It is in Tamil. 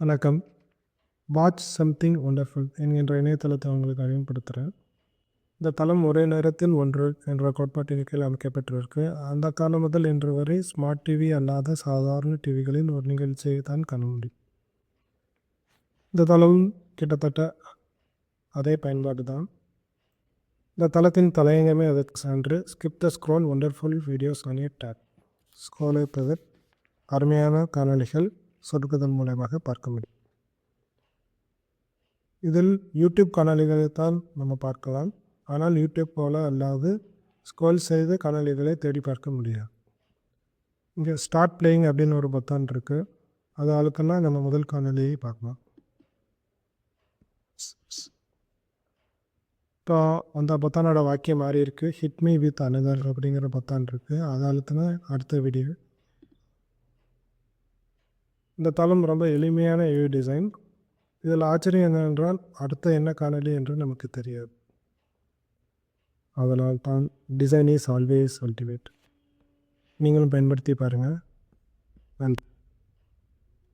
வணக்கம். வாட்ச் சம்திங் ஒண்டர்ஃபுல் என்கின்ற இணையதளத்தை உங்களுக்கு அறிமுகப்படுத்துகிறேன். இந்த தளம் ஒரே நேரத்தில் ஒன்று என்ற கோட்பாட்டின் கீழ் அமைக்கப்பட்டிருக்கு. அந்த காலம் முதல் இன்று வரை ஸ்மார்ட் டிவி அல்லாத சாதாரண டிவிகளில் ஒரு நிகழ்ச்சியை தான் காண முடியும். இந்த தளம் கிட்டத்தட்ட அதே பயன்பாடு தான். இந்த தளத்தின் தலையங்கமே அதற்கு சான்று. Skip the scroll wonderful videos on a tab. ஸ்க்ரோலை தவிர அருமையான காணொளிகள் சொடுக்குதல் மூலமாக பார்க்க முடியும். இதில் யூடியூப் காணொளிகளை தான் நம்ம பார்க்கலாம். ஆனால் யூடியூப் போல் அல்லாது ஸ்க்ரோல் செய்து காணொளிகளை தேடி பார்க்க முடியாது. இங்கே ஸ்டார்ட் பிளேயிங் அப்படின்னு ஒரு பொத்தான் இருக்குது. அது அழுத்தினா நம்ம முதல் காணொளியை பார்க்கலாம். இப்போ அந்த பொத்தானோட வாக்கியம் மாறி இருக்குது. ஹிட் மீ வித் அனதர் அப்படிங்கிற பொத்தான் இருக்குது. அதை அழுத்தினா அடுத்த வீடியோ. இந்த தளம் ரொம்ப எளிமையான டிசைன். இதில் ஆச்சரியம் என்னவென்றால் அடுத்த என்ன காணொளி என்று நமக்கு தெரியாது. அதனால் தான் டிசைன் இஸ் ஆல்வேஸ் அல்டிமேட். நீங்களும் பயன்படுத்தி பாருங்கள். நன்றி.